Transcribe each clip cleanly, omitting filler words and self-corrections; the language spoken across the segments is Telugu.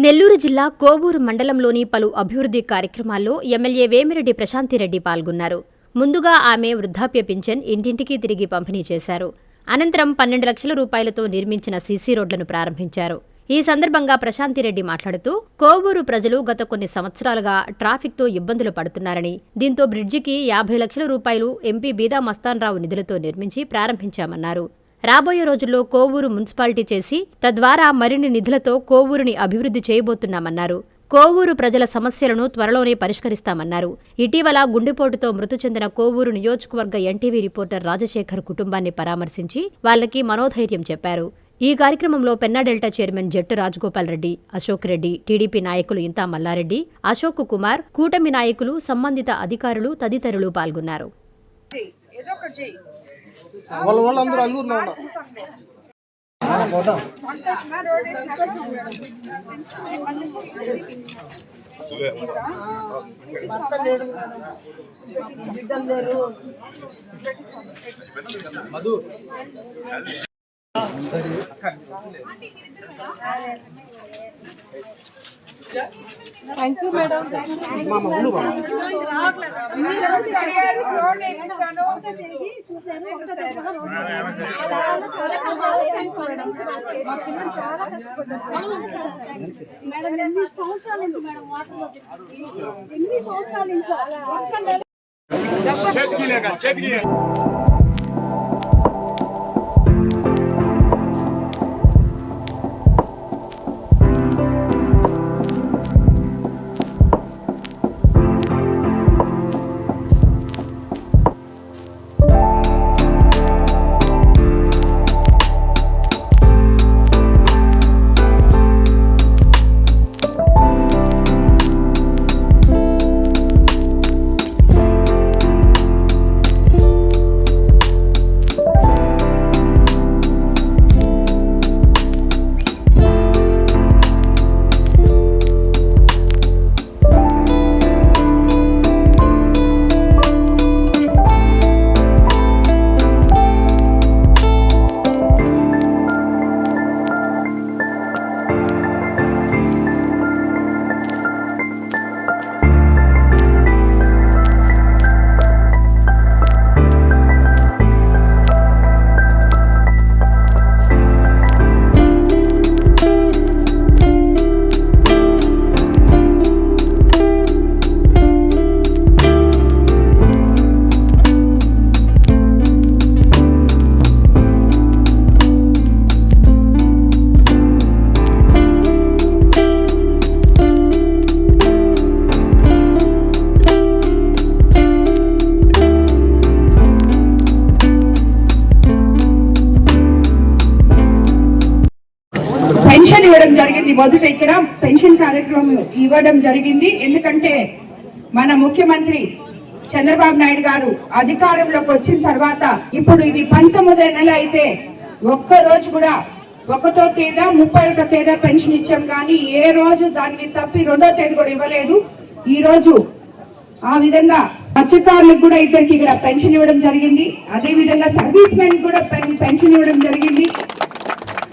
నెల్లూరు జిల్లా కోవూరు మండలంలోని పలు అభివృద్ధి కార్యక్రమాల్లో ఎమ్మెల్యే వేమిరెడ్డి ప్రశాంతిరెడ్డి పాల్గొన్నారు. ముందుగా ఆమె వృద్ధాప్య పింఛన్ ఇంటింటికి తిరిగి పంపిణీ చేశారు. అనంతరం 12 లక్షల రూపాయలతో నిర్మించిన సీసీ రోడ్లను ప్రారంభించారు. ఈ సందర్భంగా ప్రశాంతిరెడ్డి మాట్లాడుతూ, కోవూరు ప్రజలు గత కొన్ని సంవత్సరాలుగా ట్రాఫిక్తో ఇబ్బందులు పడుతున్నారని, దీంతో బ్రిడ్జికి 50 లక్షల రూపాయలు ఎంపీ బీదా మస్తాన్రావు నిధులతో నిర్మించి ప్రారంభించామన్నారు. రాబోయే రోజుల్లో కోవూరు మున్సిపాలిటీ చేసి తద్వారా మరిన్ని నిధులతో కోవూరుని అభివృద్ధి చేయబోతున్నామన్నారు. కోవూరు ప్రజల సమస్యలను త్వరలోనే పరిష్కరిస్తామన్నారు. ఇటీవల గుండెపోటుతో మృతి చెందిన కోవూరు నియోజకవర్గ ఎన్టీవీ రిపోర్టర్ రాజశేఖర్ కుటుంబాన్ని పరామర్శించి వాళ్లకి మనోధైర్యం చెప్పారు. ఈ కార్యక్రమంలో పెన్నా డెల్టా చైర్మన్ జట్టు రాజగోపాల్ రెడ్డి, అశోక్ రెడ్డి, టీడీపీ నాయకులు ఇంతా మల్లారెడ్డి, అశోక్ కుమార్, కూటమి నాయకులు, సంబంధిత అధికారులు తదితరులు పాల్గొన్నారు. Thank you, madam. పెన్షన్ ఇవ్వడం జరిగింది. మొదట ఇక్కడ పెన్షన్ కార్యక్రమం ఇవ్వడం జరిగింది. ఎందుకంటే మన ముఖ్యమంత్రి చంద్రబాబు నాయుడు గారు అధికారంలోకి వచ్చిన తర్వాత ఇప్పుడు ఇది 19వ నెల అయితే ఒక్కరోజు కూడా 1వ తేదీ 31వ తేదీ పెన్షన్ ఇచ్చాం, కానీ ఏ రోజు దానికి తప్పి 2వ తేదీ కూడా ఇవ్వలేదు. ఈ రోజు ఆ విధంగా మత్స్యకారులకు కూడా ఇద్దరికి ఇక్కడ పెన్షన్ ఇవ్వడం జరిగింది. అదే విధంగా సర్వీస్ మెన్ కూడా పెన్షన్ ఇవ్వడం జరిగింది.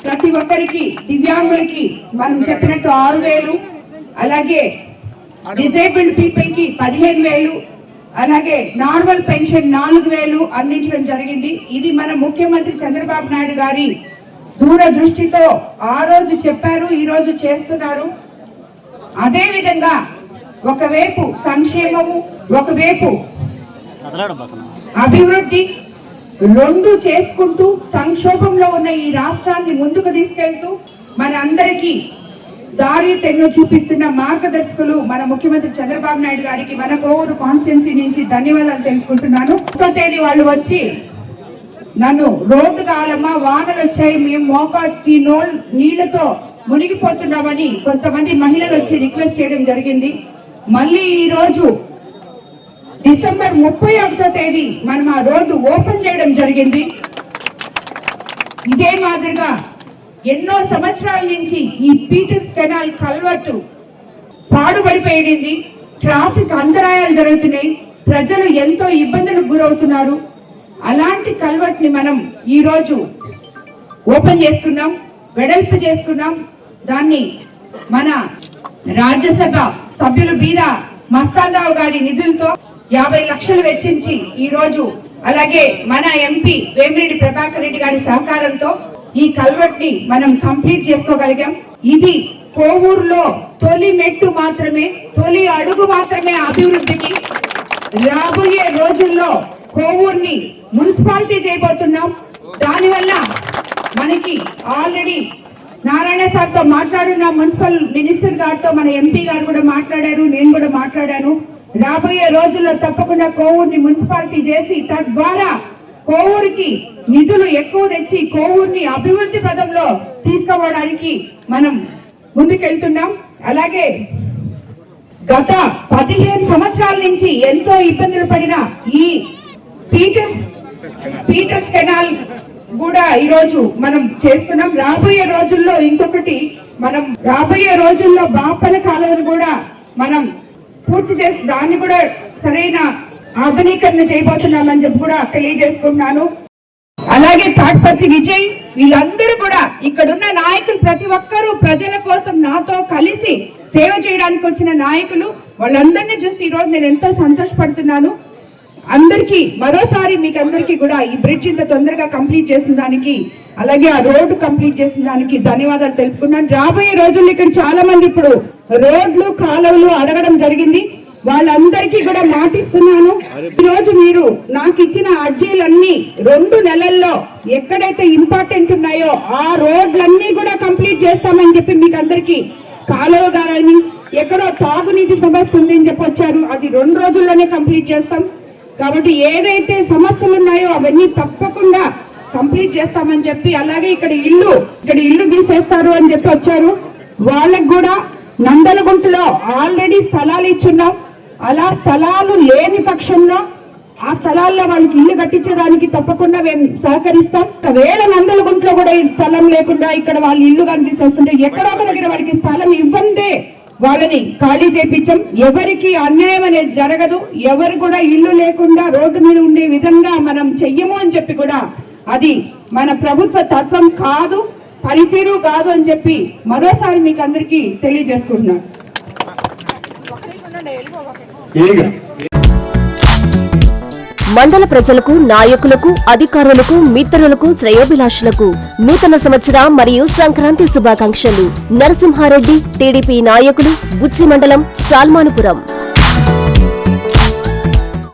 ప్రతి ఒక్కరికి దివ్యాంగులకి మనం చెప్పినట్టు 6,000, అలాగే డిసేబుల్డ్ పీపుల్ కి 15,000, అలాగే నార్మల్ పెన్షన్ 4,000 అందించడం జరిగింది. ఇది మన ముఖ్యమంత్రి చంద్రబాబు నాయుడు గారి దూరదృష్టితో ఆ రోజు చెప్పారు, ఈ రోజు చేస్తున్నారు. అదే విధంగా ఒకవైపు సంక్షేమము, ఒకవైపు అభివృద్ధి రెండు చేసుకుంటూ సంక్షోభంలో ఉన్న ఈ రాష్ట్రాన్ని ముందుకు తీసుకెళ్తూ మన అందరికీ దారి తెన్ను చూపిస్తున్న మార్గదర్శకులు మన ముఖ్యమంత్రి చంద్రబాబు నాయుడు గారికి మన కోవూరు కాన్స్టిట్యున్సీ నుంచి ధన్యవాదాలు తెలుపుకుంటున్నాను. 1వ తేదీ వాళ్ళు వచ్చి నన్ను రోడ్డు కావాలమ్మా, వానలు వచ్చాయి, మేము మోకాటి నీళ్లతో మునిగిపోతున్నామని కొంతమంది మహిళలు వచ్చి రిక్వెస్ట్ చేయడం జరిగింది. మళ్ళీ ఈ రోజు డిసెంబర్ 31వ తేదీ మనం ఆ రోడ్డు ఓపెన్ చేయడం జరిగింది. ఇదే మాదిరిగా ఎన్నో సంవత్సరాల నుంచి ఈ పీటర్స్ కెనాల్ కల్వర్టు పాడుపడిపోయింది. ట్రాఫిక్ అంతరాయాలు జరుగుతున్నాయి, ప్రజలు ఎంతో ఇబ్బందులకు గురవుతున్నారు. అలాంటి కల్వర్ట్ ని మనం ఈ రోజు ఓపెన్ చేసుకున్నాం, వెడల్పు చేసుకున్నాం. దాన్ని మన రాజ్యసభ సభ్యులు బీద మస్తాన్ రావు గారి నిధులతో 50 లక్షలు వెచ్చించి ఈ రోజు, అలాగే మన ఎంపీ వేమిరెడ్డి ప్రభాకర్ రెడ్డి గారి సహకారంతో ఈ కల్వర్ట్ ని మనం కంప్లీట్ చేసుకోగలిగాం. ఇది కోవూరులో తొలి మెట్టు మాత్రమే, తొలి అడుగు మాత్రమే అభివృద్ధికి. రాబోయే రోజుల్లో కోవూరుని మున్సిపాలిటీ చేయబోతున్నాం. దానివల్ల మనకి ఆల్రెడీ నారాయణ సార్తో మాట్లాడున్నాం, మున్సిపల్ మినిస్టర్ గారితో, మన ఎంపీ గారు కూడా మాట్లాడారు, నేను కూడా మాట్లాడాను. రాబోయే రోజుల్లో తప్పకుండా కోవూరుని మున్సిపాలిటీ చేసి తద్వారా కోవూరుకి నిధులు ఎక్కువ తెచ్చి కోవూరుని అభివృద్ధి పదంలో తీసుకోవడానికి మనం ముందుకెళ్తున్నాం. అలాగే గత 15 సంవత్సరాల నుంచి ఎంతో ఇబ్బందులు పడిన ఈ పీటర్స్ కెనాల్ కూడా ఈ రోజు మనం చేస్తున్నాం. రాబోయే రోజుల్లో ఇంకొకటి మనం రాబోయే రోజుల్లో బాపన కాలువను కూడా మనం పూర్తి చేసి దాన్ని కూడా సరైన ఆధునీకరణ చేయబోతున్నామని చెప్పి కూడా తెలియజేసుకుంటున్నాను. అలాగే తాడ్పత్రి విజయ్, వీళ్ళందరూ కూడా ఇక్కడున్న నాయకులు ప్రతి ఒక్కరూ ప్రజల కోసం నాతో కలిసి సేవ చేయడానికి వచ్చిన నాయకులు, వాళ్ళందరినీ చూసి ఈ రోజు నేను ఎంతో సంతోషపడుతున్నాను. అందరికీ మరోసారి మీకు అందరికీ కూడా ఈ బ్రిడ్జ్ ఇంత తొందరగా కంప్లీట్ చేసిన దానికి, అలాగే ఆ రోడ్డు కంప్లీట్ చేసిన దానికి ధన్యవాదాలు తెలుపుకున్నాను. రాబోయే రోజుల్లో ఇక్కడ చాలా మంది ఇప్పుడు రోడ్లు కాలువలు అడగడం జరిగింది. వాళ్ళందరికీ కూడా మాటిస్తున్నాను, ఈ రోజు మీరు నాకు ఇచ్చిన అర్జీలన్నీ 2 నెలల్లో ఎక్కడైతే ఇంపార్టెంట్ ఉన్నాయో ఆ రోడ్లన్నీ కూడా కంప్లీట్ చేస్తామని చెప్పి మీకు అందరికీ, కాలువ గాని ఎక్కడో తాగునీటి సమస్య ఉంది అని చెప్పి వచ్చారు, అది 2 రోజుల్లోనే కంప్లీట్ చేస్తాం. కాబట్టి ఏదైతే సమస్యలు ఉన్నాయో అవన్నీ తప్పకుండా కంప్లీట్ చేస్తామని చెప్పి, అలాగే ఇక్కడ ఇల్లు తీసేస్తారు అని చెప్పి వచ్చారు, వాళ్ళకు కూడా నందలగుంటలో ఆల్రెడీ స్థలాలు ఇచ్చున్నాం. అలా స్థలాలు లేని పక్షంలో ఆ స్థలాల్లో వాళ్ళకి ఇల్లు కట్టించడానికి తప్పకుండా మేము సహకరిస్తాం. ఒకవేళ నందలగుంటలో కూడా ఈ స్థలం లేకుండా ఇక్కడ వాళ్ళు ఇల్లు కనిపిస్తుంటే ఎక్కడో ఒక దగ్గర వాళ్ళకి స్థలం ఇవ్వందే వాళ్ళని ఖాళీ చేయించాం. ఎవరికి అన్యాయం అనేది జరగదు, ఎవరు కూడా ఇల్లు లేకుండా రోడ్డు మీద ఉండే విధంగా మనం చెయ్యము అని చెప్పి కూడా అది మన ప్రభుత్వ తత్వం కాదు, పనితీరు కాదు అని చెప్పి మరోసారి మీకు అందరికీ తెలియజేసుకుంటున్నాను. మండల ప్రజలకు, నాయకులకు, అధికారులకు, మిత్రులకు, శ్రేయోభిలాషులకు నూతన సంవత్సర మరియు సంక్రాంతి శుభాకాంక్షలు. నరసింహారెడ్డి, టీడీపీ నాయకులు, బుచ్చి మండలం, సాల్మానుపురం.